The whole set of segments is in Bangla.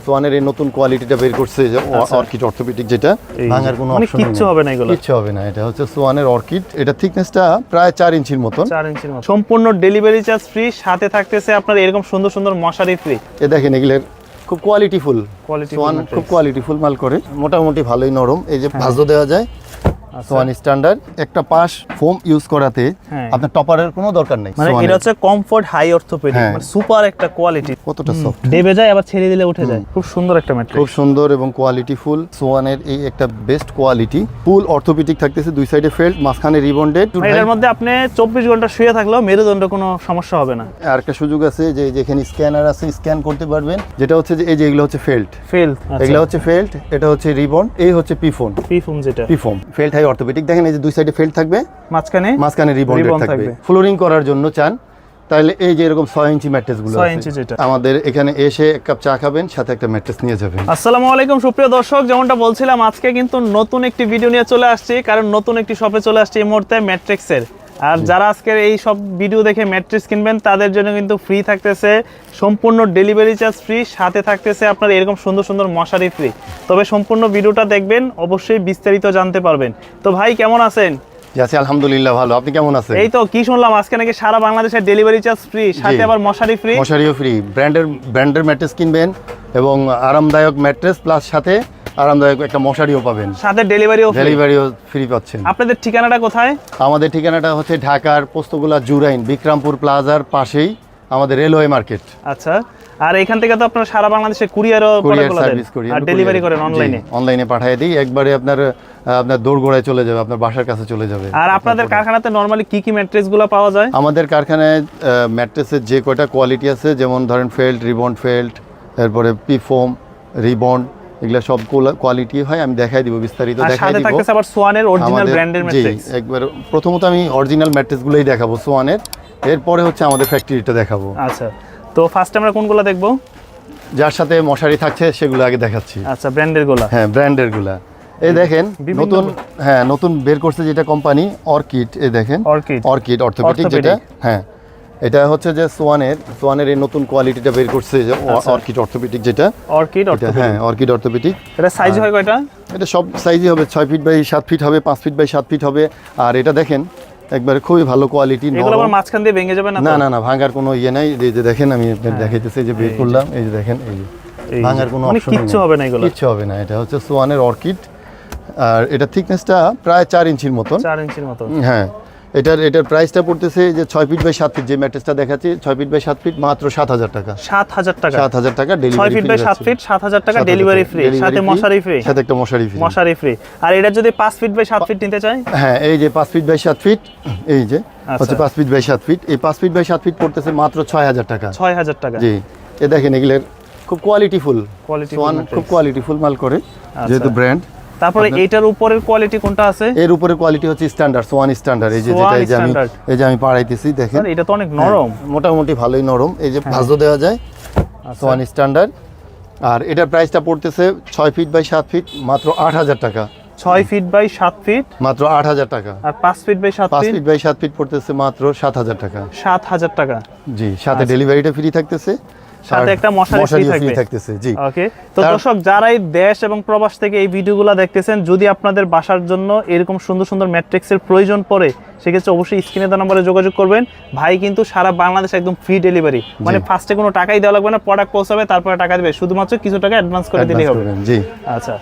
সোয়ানের এই নতুন কোয়ালিটিটা বের করছে যে অর্কিড অর্থোপেডিক, যেটা ভাঙার কোনো অপশন নেই, কিচ্ছু হবে না, এগুলো কিচ্ছু হবে না। এটা হচ্ছে সোয়ানের অর্কিড, এটা থিকনেসটা প্রায় 4 ইঞ্চির মতন। 4 ইঞ্চির মতো, সম্পূর্ণ ডেলিভারি চার্জ ফ্রি, সাথে থাকতেছে আপনার এরকম সুন্দর সুন্দর মশারি ফ্রি। এ দেখেন এগুলোর খুব কোয়ালিটিফুল, সোয়ান খুব কোয়ালিটিফুল মাল করে, মোটামুটি ভালোই নরম। এই যে ভাঁজও দেওয়া যায় সোয়ান স্ট্যান্ডার্ড। একটা পাশ ফোম ইউজ করাতে আপনার টপারের কোনো দরকার নেই। মানে এটা হচ্ছে কমফোর্ট হাই অর্থোপেডিক, মানে সুপার একটা কোয়ালিটি। কতটা সফট, দেবে যায় আবার ছেড়ে দিলে উঠে যায়, খুব সুন্দর একটা ম্যাট্রেস, খুব সুন্দর এবং কোয়ালিটিফুল। সোয়ানের এই একটা বেস্ট কোয়ালিটি, ফুল অর্থোপেডিক থাকতেছে, দুই সাইডে ফেল্ট, মাঝখানে রিবন্ডেড। এর মধ্যে আপনি 24 ঘন্টা শুয়ে থাকলেও মেরুদণ্ড কোনো সমস্যা হবে না। আর একটা সুযোগ আছে যে যেখানে স্ক্যানার আছে স্ক্যান করতে পারবেন, যেটা হচ্ছে যে এই যে এগুলো হচ্ছে ফেল্ট, এগুলো হচ্ছে ফেল্ট, এটা হচ্ছে রিবন্ড, এই হচ্ছে পিফোম, যেটা পিফোম ফেল্ট হাই অর্থোপেডিক। দেখেন এই যে দুই সাইডে ফেল্ট থাকবে, মাঝখানে রিবন্ডেড থাকবে। ফ্লোরিং করার জন্য চান তাহলে এই যে এরকম 6 ইঞ্চি ম্যাট্রেস গুলো আছে, আমাদের এখানে এসে এক কাপ চা খাবেন, সাথে একটা ম্যাট্রেস নিয়ে যাবেন। আসসালামু আলাইকুম সুপ্রিয় দর্শক, যেমনটা বলছিলাম আজকে কিন্তু নতুন একটি ভিডিও নিয়ে চলে আসছি, কারণ নতুন একটি শপে চলে আসছি এই মুহূর্তে ম্যাট্রিক্সের। আর যারা আজকের এই সব ভিডিও দেখে ম্যাট্রিক্স কিনবেন তাদের জন্য কিন্তু ফ্রি থাকতেছে সম্পূর্ণ ডেলিভারি চার্জ ফ্রি, সাথে থাকতেছে আপনার এরকম সুন্দর সুন্দর মশারি ফ্রি। তবে সম্পূর্ণ ভিডিওটা দেখবেন, অবশ্যই বিস্তারিত জানতে পারবেন। তো ভাই কেমন আছেন? আছি আলহামদুলিল্লাহ ভালো, আপনি কেমন আছেন? এই তো কি শুনলাম আজকে নাকি সারা বাংলাদেশে ডেলিভারি চার্জ ফ্রি, সাথে আবার মশারি ফ্রি। মশারিও ফ্রি, ব্র্যান্ডের ম্যাট্রেস কিনবেন এবং আরামদায়ক ম্যাট্রেস প্লাস সাথে আরামদায়ক একটা মশারিও পাবেন, সাথে ডেলিভারিও ফ্রি পাচ্ছেন। আপনাদের ঠিকানাটা কোথায়? আমাদের ঠিকানাটা হচ্ছে ঢাকার পোস্তগোলা জুরাইন বিক্রমপুর প্লাজার পাশেই আমাদের রেলওয়ে মার্কেট। আচ্ছা, আর এখান থেকে তো আপনারা সারা বাংলাদেশে কুরিয়ারও সার্ভিস করি, আর ডেলিভারি করেন অনলাইনে পাঠিয়ে দিই, একবারে আপনার দৌড়গোড়ায় চলে যাবে, আপনার বাসার কাছে চলে যাবে। আর আপনাদের কারখানাতে নরমালি কি কি ম্যাট্রেসগুলো পাওয়া যায়? আমাদের কারখানায় ম্যাট্রেসের যে কয়টা কোয়ালিটি আছে, যেমন ধরেন ফেল্ট, রিবন্ড ফেল্ট, তারপরে পিফোম, রিবন্ড, এগুলা সব কোয়ালিটি হয়, আমি দেখাই দিব, বিস্তারিত দেখাই দিব। থাকতেছে আবার সোয়ানের অরিজিনাল ব্র্যান্ডের ম্যাট্রেস। একবার প্রথমত আমি অরিজিনাল ম্যাট্রেসগুলোই দেখাবো সোয়ানের, এরপরে হচ্ছে আমাদের ফ্যাক্টরিটা দেখাবো। আচ্ছা, তো ফার্স্ট আমরা কোনগুলো দেখবো? যার সাথে মশারি থাকছে সেগুলো আগে দেখাচ্ছি। আচ্ছা, ব্র্যান্ডের গুলা? হ্যাঁ, ব্র্যান্ডের গুলা। এই দেখেন নতুন বের করছে যেটা কোম্পানি অর্কিড, এই দেখেন অর্কিড অর্থোপেডিক, যেটা হ্যাঁ এটা হচ্ছে যে সোয়ানের এই নতুন কোয়ালিটিটা বের করছে যে অর্কিড অর্থোপেডিক, যেটা হ্যাঁ অর্কিড অর্থোপেডিক। এটা সাইজ হয় কয়টা? এটা সব সাইজই হবে, 6 ফিট বাই 7 ফিট হবে, 5 ফিট বাই 7 ফিট হবে। আর এটা দেখেন একবারে খুবই ভালো কোয়ালিটি। এগুলো আবার মাঝখান দিয়ে ভেঙে যাবে না? না না না, ভাঙার কোনো ইয়ে নাই। এই যে দেখেন আমি দেখাইতেছি, যে বের করলাম, এই যে দেখেন, এই যে ভাঙার কোনো অপশন নেই, কিচ্ছু হবে না, এগুলো কিচ্ছু হবে না। এটা হচ্ছে সোয়ানের অর্কিড, আর এটা থিকনেসটা প্রায় 4 ইঞ্চির মতন। 4 ইঞ্চির মতো, হ্যাঁ। এটার প্রাইসটা পড়তেছে যে 6 ফিট বাই 7 ফিট, যে ম্যাট্রেসটা দেখাচ্ছি 6 ফিট বাই 7 ফিট, মাত্র 7000 টাকা। 7000 টাকা? 7000 টাকা ডেলিভারি। 6 ফিট বাই 7 ফিট 7000 টাকা ডেলিভারি ফ্রি, সাথে মশারি ফ্রি, সাথে একটা মশারি ফ্রি। আর এটা যদি 5 ফিট বাই 7 ফিট নিতে চাই? হ্যাঁ, এই যে 5 ফিট বাই 7 ফিট, এই যে হচ্ছে 5 ফিট বাই 7 ফিট, এই 5 ফিট বাই 7 ফিট পড়তেছে মাত্র 6000 টাকা। 6000 টাকা? জি। এ দেখেন এগুলোর খুব কোয়ালিটিফুল, সোয়ান খুব কোয়ালিটিফুল মাল করে, যেহেতু ব্র্যান্ড। তারপরে এটার উপরের কোয়ালিটি কোনটা আছে? এর উপরের কোয়ালিটি হচ্ছে স্ট্যান্ডার্ড, সোয়ান স্ট্যান্ডার্ড। এই যে যেটা আমি পাড়াইতেছি, দেখেন এটা তো অনেক নরম, মোটামুটি ভালোই নরম। এই যে ভাঁজও দেওয়া যায়, সোয়ান স্ট্যান্ডার্ড। আর এটার প্রাইসটা পড়তেছে 6 ফিট বাই 7 ফিট, মাত্র 8000 টাকা। 6 ফিট বাই 7 ফিট মাত্র 8000 টাকা। আর 5 feet by 7 feet? 5 feet by 7 feet পড়তেছে মাত্র 7000 টাকা। 7000 টাকা, জি। সাথে ডেলিভারিটা ফ্রি থাকতেছে, সাথে একটা মশারি ফ্রি থাকতেছে। জি। ওকে, তো দর্শক যারাই দেশ এবং প্রবাস থেকে এই ভিডিওগুলো দেখতেছেন, যদি আপনাদের বাসার জন্য এরকম সুন্দর সুন্দর ম্যাট্রিক্সের প্রয়োজন পড়ে, সেক্ষেত্রে অবশ্যই স্ক্রিনে দেওয়া নম্বরে যোগাযোগ করবেন। ভাই কিন্তু সারা বাংলাদেশে একদম ফ্রি ডেলিভারি, মানে ফার্স্টে কোনো টাকাই দেওয়া লাগবে না, প্রোডাক্ট পৌঁছাবে তারপরে টাকা দিবে, শুধুমাত্র কিছু টাকা অ্যাডভান্স করে দিলেই হবে। জি। আচ্ছা,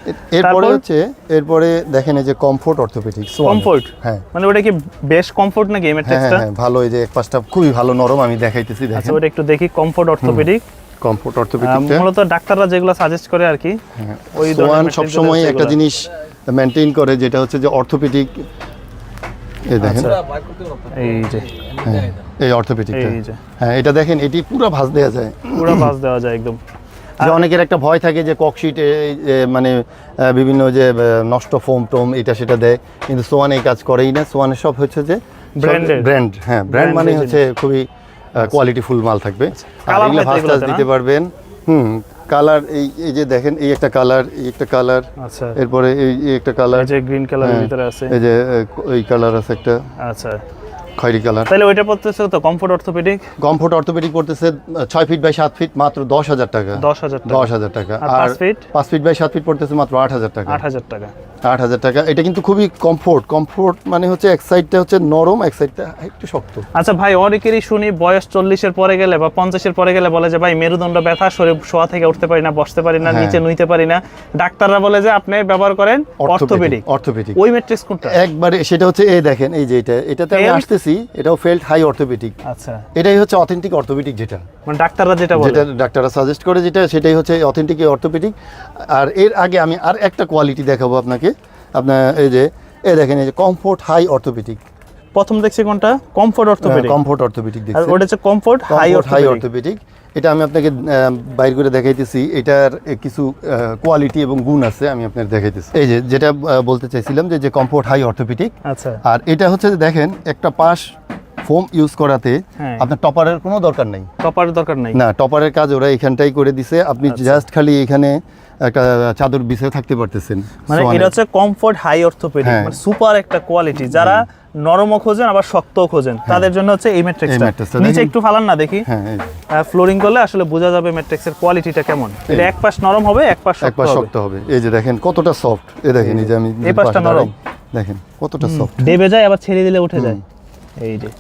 এরপরে দেখেন এই যে কমফোর্ট অর্থোপেডিক। কমফোর্ট? হ্যাঁ, মানে ওটা কি বেশ কমফোর্ট নাকি এই ম্যাট্রিক্সটা? হ্যাঁ, ভালো। এই যে এক পাশটা খুবই ভালো নরম, আমি দেখাইতেছি, দেখেন। আচ্ছা, ওটা একটু দেখি। কমফোর্ট অর্থোপেডিক, কমফোর্ট অর্থোপেডিক মূলত ডাক্তাররা যেগুলো সাজেস্ট করে আর কি, ওই সোয়ান সব সময় একটা জিনিস মেইনটেইন করে, যেটা হচ্ছে যে অর্থোপেডিক। এই দেখেন, এই যে এই অর্থোপেডিকটা, হ্যাঁ এটা দেখেন, এটি পুরো ভাঁজ দেওয়া যায়, একদম। যে অনেকের একটা ভয় থাকে যে ককশিট মানে বিভিন্ন যে নষ্ট ফোম টোম এটা সেটা দেয়, কিন্তু সোয়ান এই কাজ করেই না। সোয়ানের সব হচ্ছে যে ব্র্যান্ড। হ্যাঁ, ব্র্যান্ড মানে হচ্ছে খুবই কোয়ালিটিফুল মাল থাকবে। আর এগুলো ভাঁজ দিতে পারবেন। কালার এই যে দেখেন, এই একটা কালার, এই একটা কালার, আচ্ছা, এরপরে এই একটা কালার, এই যে গ্রিন কালারের ভিতরে আছে, এই যে এই কালার আছে একটা। আচ্ছা, খয়েরি কালার। তাহলে ওইটা পড়তেছে তো কমফোর্ট অর্থোপেডিক? কমফোর্ট অর্থোপেডিক পড়তেছে 6 ফিট বাই 7 ফিট মাত্র 10,000 টাকা। 10,000 টাকা। আর 5 ফিট? 5 ফিট বাই 7 ফিট পড়তেছে মাত্র 8,000 টাকা। 8,000 টাকা। 8,000 টাকা। এটা কিন্তু খুবই কমফোর্ট মানে হচ্ছে এক সাইডটা হচ্ছে নরম, এক সাইডটা একটু শক্ত। আচ্ছা ভাই, অনেকেরই শুনি বয়স 40-এর পরে গেলে বা 50-এর পরে গেলে বলে যে ভাই মেরুদণ্ড ব্যথা, শরীর শোয়া থেকে উঠতে পারি না, বসতে পারি না, নিচে নুইতে পারি না। ডাক্তাররা বলে যে আপনি ব্যবহার করেন অর্থোপেডিক। ওই ম্যাট্রেস কোনটা? একবারে সেটা হচ্ছে এই দেখেন, এই যে এটাতে আমি আসতেছি, এটাও ফেল্ট হাই অর্থোপেডিক। আচ্ছা, এটাই হচ্ছে অথেন্টিক অর্থোপেডিক, যেটা মানে ডাক্তাররা যেটা বলে, যেটা ডাক্তাররা সাজেস্ট করে, যেটা সেটাই হচ্ছে অথেন্টিক অর্থোপেডিক। আর এর আগে আমি আর একটা কোয়ালিটি দেখাবো আপনাকে। আপনার এই যে দেখেন, এই যে কমফোর্ট হাই অর্থোপেডিক। প্রথম দেখছি কোনটা? Comfort orthopaedic. কমফোর্ট অর্থোপেডিক আর দেখছেন? ওটা হচ্ছে কমফোর্ট হাই অর্থোপেডিক। এটা আমি আপনাকে বাইর করে দেখাইতেছি। এটার কিছু কোয়ালিটি এবং গুণ আছে, আমি আপনাকে দেখাইতেছি। এই যে যেটা বলতে চাইছিলাম, যে কমফোর্ট হাই অর্থোপেডিক। আচ্ছা। আর এটা হচ্ছে যে দেখেন, একটা পাশ ফোম ইউজ করাতে আপনার টপারের কোনো দরকার নেই। টপারের দরকার নেই না, টপারের কাজ ওরা এখানটাই করে দিছে। আপনি জাস্ট খালি এখানে একটা চাদর বিছিয়ে থাকতে পারতেছেন। মানে এটা হচ্ছে কমফোর্ট হাই অর্থোপেডিক, মানে সুপার একটা কোয়ালিটি। যারা নরমও খোঁজেন আবার শক্তও খোঁজেন, তাদের জন্য হচ্ছে এই ম্যাট্রিক্সটা। নিচে একটু ফালান না দেখি। ফ্লোরিং করলে আসলে বোঝা যাবে ম্যাট্রিক্সের কোয়ালিটিটা কেমন। এটা এক পাশ নরম হবে, এক পাশ শক্ত হবে। এই যে দেখেন কতটা সফট। এই দেখেন, এই যে আমি এই পাশটা নরম, দেখেন কতটা সফট। দেবে যায় আবার ছেড়ে দিলে উঠে যায়। এই যে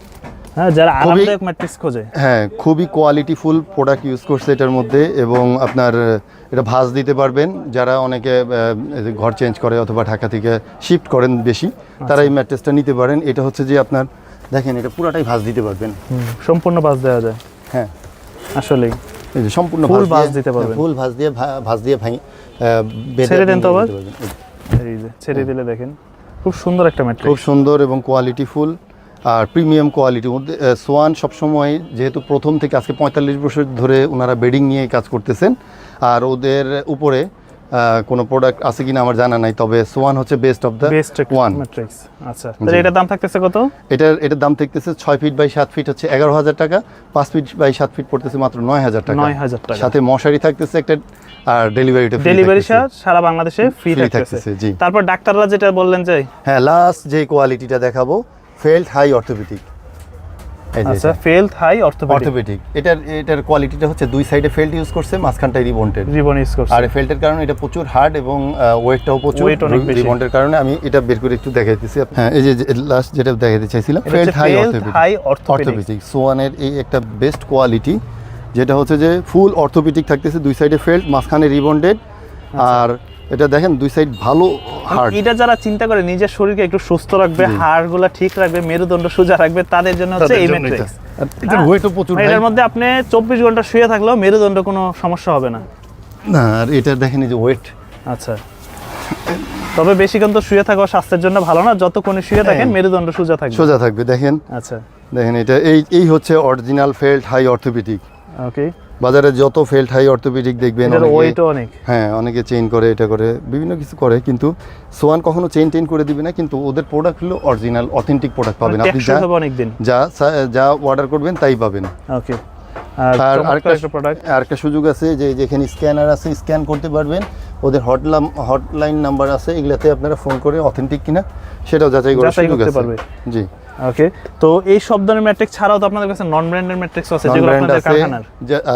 হ্যাঁ, যারা আরামদায়ক ম্যাট্রিক্স খোঁজে, হ্যাঁ, খুবই কোয়ালিটিফুল প্রোডাক্ট ইউজ করছে এটার মধ্যে। এবং আপনার এটা ভাঁজ দিতে পারবেন। যারা অনেকে ঘর চেঞ্জ করে অথবা ঢাকা থেকে শিফট করেন বেশি, তারা এই ম্যাট্রেসটা নিতে পারেন। এটা হচ্ছে যে আপনার দেখেন, এটা পুরাটাই ভাঁজ দিতে পারবেন। সম্পূর্ণ ভাঁজ দেওয়া যায়। হ্যাঁ, আসলেই এই যে সম্পূর্ণ ভাঁজ দিতে পারবেন। ফুল ভাঁজ দিয়ে ভাঙি ছেড়ে দেন তো আবার। এই যে ছেড়ে দিলে দেখেন খুব সুন্দর একটা ম্যাট্রিক্স, খুব সুন্দর এবং কোয়ালিটিফুল আর প্রিমিয়াম কোয়ালিটির মধ্যে। সোয়ান সবসময়, যেহেতু প্রথম থেকে আজকে 45 বছর ধরে ওনারা বেডিং নিয়ে কাজ করতেছেন, আর ওদের উপরে কোনো প্রোডাক্ট আছে কিনা আমার জানা নাই, তবে সোয়ান হচ্ছে best of the one matrix. আচ্ছা, তাহলে এটার দাম থাকতেছে কত? এটার দাম থাকতেছে 6 ফিট বাই 7 ফিট হচ্ছে 11,000 টাকা। 5 ফিট বাই 7 ফিট পড়তেছে মাত্র 9,000 টাকা। 9,000 টাকা, সাথে মশারি থাকতেছে একটা, আর ডেলিভারি সারা বাংলাদেশে ফ্রি থাকতেছে। জি। তারপর ডাক্তাররা যেটা বললেন যে, হ্যাঁ, লাস্ট যে কোয়ালিটিটা দেখাবো, ফেল্ট হাই অর্থোপেডিক। আচ্ছা, ফেল্ট হাই অর্থোপেডিক। এটার কোয়ালিটিটা হচ্ছে দুই সাইডে ফেল্ট ইউজ করছে, মাঝখানটায় রিবন ইউজ করছে। আর ফেল্টের কারণে এটা প্রচুর হার্ড এবং ওয়েটটাও প্রচুর। রিবনের কারণে আমি এটা বের করে একটু দেখাইতেছি। হ্যাঁ, এই যে লাস্ট যেটা দেখাইতে চাইছিলাম, ফেল্ট হাই অর্থোপেডিক। সোয়ানের এই একটা বেস্ট কোয়ালিটি, যেটা হচ্ছে যে ফুল অর্থোপেডিক থাকতেছে, দুই সাইডে ফেল্ট, মাঝখানে রিবন্ডেড। আর এটা দেখেন দুই সাইড ভালো হার্ড। এটা যারা চিন্তা করে নিজের শরীরকে একটু সুস্থ রাখবে, হাড়গুলো ঠিক রাখবে, মেরুদণ্ড সোজা রাখবে, তাদের জন্য হচ্ছে এই ম্যাট্রিক্স। এটার ওয়েটও প্রচুর। এর মধ্যে আপনি 24 ঘন্টা শুয়ে থাকলেও মেরুদণ্ড কোনো সমস্যা হবে না। না, আর এটা দেখেন এই যে ওয়েট। আচ্ছা, তবে বেশিক্ষণ তো শুয়ে থাকা স্বাস্থ্যের জন্য ভালো না। যতক্ষণ শুয়ে থাকেন মেরুদণ্ড সোজা থাকবে। দেখেন। আচ্ছা, দেখেন এটা এই হচ্ছে অরিজিনাল ফেল্ট হাই অর্থোপেডিক। ওকে। বাজারে যত ফেল্ট হাই অর্থোপেডিক দেখবেন, অনেক, হ্যাঁ, অনেকে চেইন করে, এটা করে, বিভিন্ন কিছু করে, কিন্তু সোয়ান কখনো চেইন করে দিবে না। কিন্তু ওদের প্রোডাক্ট হলো অরিজিনাল অথেন্টিক প্রোডাক্ট পাবেন। আপনি যা অর্ডার করবেন তাই পাবেন। ওকে। আর আরেকটা সুযোগ আছে, যে যেখানে স্ক্যানার আছে, স্ক্যান করতে পারবেন। ওদের হটলাইন নাম্বার আছে, এগুলাতে আপনারা ফোন করে অথেন্টিক কিনা সেটাও যাচাই করার সুযোগ আছে। জি। ওকে। তো এই সব ধরনের ম্যাট্রিক্স ছাড়াও তো আপনাদের কাছে নন ব্র্যান্ডের ম্যাট্রিক্স আছে, যেগুলো আপনাদের কারখানার।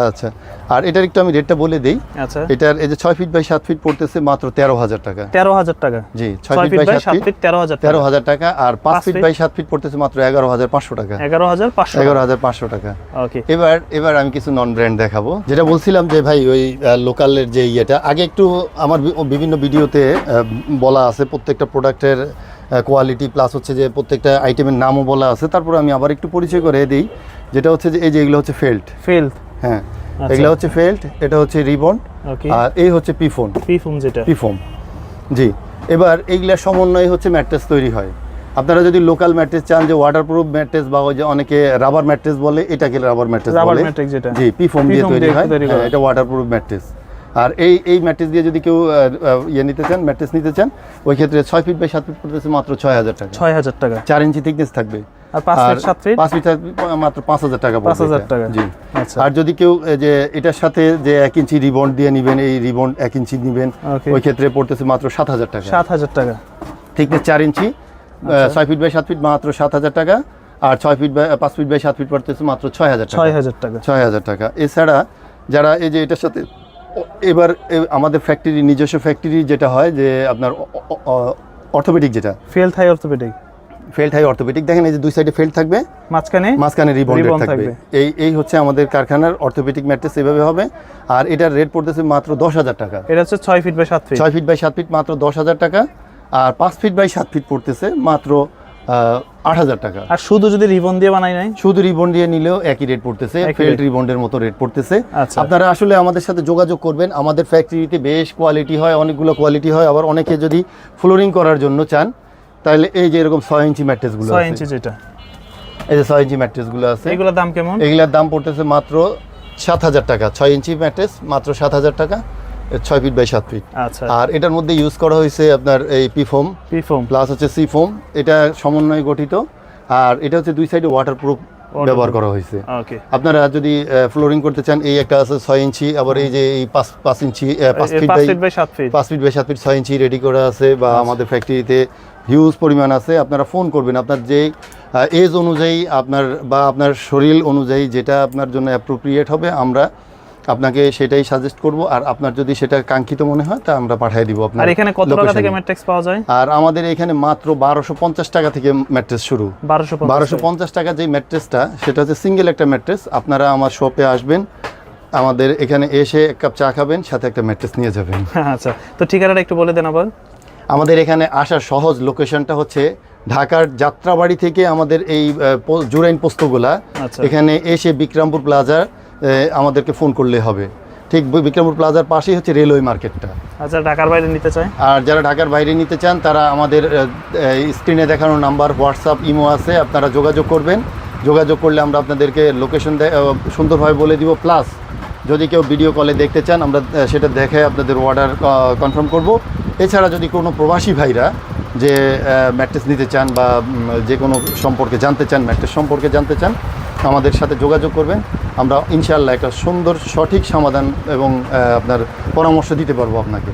আচ্ছা, আর এটার একটু আমি রেটটা বলে দেই। আচ্ছা, এটার এই যে 6 ফিট বাই 7 ফিট পড়তেছে মাত্র 13,000 টাকা। 13,000 টাকা? জি, 6 ফিট বাই 7 ফিট 13,000 টাকা। আর 5 ফিট বাই 7 ফিট পড়তেছে মাত্র 11,500 টাকা। 11,500 টাকা। ওকে। এবার আমি কিছু নন ব্র্যান্ড দেখাবো। যেটা বলছিলাম যে ভাই, ওই লোকালের যে ইয়েটা আগে একটু আমার বিভিন্ন ভিডিওতে বলা আছে, প্রত্যেকটা প্রোডাক্টের কোয়ালিটি প্লাস হচ্ছে যে প্রত্যেকটা আইটেমের নামও বলা আছে। তারপরে আমি আবার একটু পরিচয় করে দিই, যেটা হচ্ছে যে এই যে এগুলো হচ্ছে ফেল্ট। হ্যাঁ, এগুলো হচ্ছে ফেল্ট, এটা হচ্ছে রিবন, আর এই হচ্ছে পিফোম। জি। এবার এইগুলার সমন্বয় হচ্ছে ম্যাট্রেস তৈরি হয়। আপনারা যদি লোকাল ম্যাট্রেস চান, যে ওয়াটারপ্রুফ ম্যাট্রেস বা ওই যে অনেকে রাবার ম্যাট্রেস বলে, এটাকে রাবার ম্যাট্রেস বলে। জি, পিফোম দিয়ে তৈরি হয়, এটা ওয়াটারপ্রুফ ম্যাট্রেস। আর এই ম্যাট্রেস দিয়ে যদি কেউ ম্যাট্রেস নিতে চান, ওই ক্ষেত্রে 6 ফিট বাই 7 ফিট পড়তেছে মাত্র 6,000 টাকা। 6,000 টাকা। 4 ইঞ্চি থিকনেস থাকবে। আর 5 ফিট 7 ফিট? 5 ফিট মাত্র 5,000 টাকা পড়বে। 5,000 টাকা। জি। আচ্ছা। আর যদি কেউ যে এটার সাথে যে 1 ইঞ্চি রিবন দিয়ে নেবেন, এই রিবন 1 ইঞ্চি নেবেন, ওই ক্ষেত্রে পড়তেছে মাত্র 7,000 টাকা। 7,000 টাকা। থিকনেস 4 ইঞ্চি, 6 ফিট বাই 7 ফিট মাত্র 7,000 টাকা। আর 5 ফিট বাই 7 ফিট পড়তেছে মাত্র 6,000 টাকা। 6,000 টাকা। 6,000 টাকা। এছাড়া যারা এই যে এটার সাথে এবার আমাদের ফ্যাক্টরি নিজস্ব ফ্যাক্টরি যেটা হয় যে আপনার অর্থোপেডিক যেটা ফেল থাই অর্থোপেডিক, ফেল্ট হাই অর্থোপেডিক, দেখেন এই যে দুই সাইডে ফেল্ট থাকবে, মাঝখানে রিবন্ড থাকবে। এই হচ্ছে আমাদের কারখানার অর্থোপেডিক ম্যাট্রেস এভাবে হবে। আর এটার রেট পড়তেছে মাত্র 10,000 টাকা। এটা হচ্ছে 6 feet by 7 feet. 6 feet by 7 feet মাত্র 10,000 টাকা। আর 5 ফিট বাই 7 ফিট পড়তেছে মাত্র 8,000 টাকা। আর শুধু যদি রিবন দিয়ে বানাই নাই, শুধু রিবন দিয়ে নিলেও একই রেট পড়তেছে, ফেল্ট রিবন্ডের মতো রেট পড়তেছে। আচ্ছা। আপনারা আসলে আমাদের সাথে যোগাযোগ করবেন। আমাদের ফ্যাক্টরিতে বেশ কোয়ালিটি হয়, অনেকগুলো কোয়ালিটি হয়। আবার অনেকে যদি ফ্লোরিং করার জন্য চান তাহলে এই যে এরকম 6 ইঞ্চি ম্যাট্রেসগুলো 6 আছে, ইঞ্চি যেটা, এই যে 6 ইঞ্চি ম্যাট্রেসগুলো আছে, এগুলোর দাম কেমন? এগুলোর দাম পড়তেছে মাত্র 7,000 টাকা। 6 ইঞ্চি ম্যাট্রেস মাত্র 7,000 টাকা, 6 ফিট বাই 7 ফিট। আচ্ছা। আর এটার মধ্যে ইউজ করা হয়েছে আপনার এই পি ফোম প্লাস হচ্ছে সি ফোম, এটা সমন্বয়ে গঠিত। আর এটা হচ্ছে দুই সাইডে ওয়াটারপ্রুফ ব্যবহার করা হয়েছে। ওকে। আপনারা যদি ফ্লোরিং করতে চান, এই একটা আছে 6 ইঞ্চি, আবার এই যে এই 5 ইঞ্চি 5 feet by 7 feet 5 feet by 7 feet 6 ইঞ্চি রেডি করা আছে, বা আমাদের ফ্যাক্টরিতে হিউজ পরিমাণ আছে। আপনারা ফোন করবেন, আপনার যে এজ অনুযায়ী আপনার শরীর অনুযায়ী যেটা আপনার জন্য অ্যাপ্রোপ্রিয়েট হবে আমরা আপনাকে সেটাই সাজেস্ট করব। আর আপনার যদি সেটা কাঙ্ক্ষিত মনে হয় তা আমরা পাঠিয়ে দিব আপনার। আর এখানে কত টাকা থেকে ম্যাট্রেস পাওয়া যায়? আর আমাদের এখানে মাত্র 1250 টাকা থেকে ম্যাট্রেস শুরু। 1250 টাকা যে ম্যাট্রেসটা, সেটা হচ্ছে সিঙ্গেল একটা ম্যাট্রেস। আপনারা আমার শপে আসবেন, আমাদের এখানে এসে এক কাপ চা খাবেন, সাথে একটা ম্যাট্রেস নিয়ে যাবেন। আচ্ছা, তো ঠিকানাটা একটু বলে দেন আবার। আমাদের এখানে আসার সহজ লোকেশনটা হচ্ছে ঢাকার যাত্রাবাড়ি থেকে আমাদের এই জুরাইন পোস্তগোলা, এখানে এসে বিক্রমপুর প্লাজা আমাদেরকে ফোন করলে হবে। ঠিক বিক্রমপুর প্লাজার পাশেই হচ্ছে রেলওয়ে মার্কেটটা। আচ্ছা, ঢাকার বাইরে নিতে চাই? আর যারা ঢাকার বাইরে নিতে চান তারা আমাদের স্ক্রিনে দেখানো নাম্বার, হোয়াটসঅ্যাপ, ইমো আছে, আপনারা যোগাযোগ করবেন। যোগাযোগ করলে আমরা আপনাদেরকে লোকেশন সুন্দরভাবে বলে দিব। প্লাস যদি কেউ ভিডিও কলে দেখতে চান, আমরা সেটা দেখে আপনাদের অর্ডার কনফার্ম করব। এছাড়া যদি কোনো প্রবাসী ভাইরা যে ম্যাট্রেস নিতে চান বা যে কোনো সম্পর্কে জানতে চান, ম্যাট্রেস সম্পর্কে জানতে চান, আমাদের সাথে যোগাযোগ করবেন। আমরা ইনশাআল্লাহ একটা সুন্দর সঠিক সমাধান এবং আপনার পরামর্শ দিতে পারবো আপনাকে।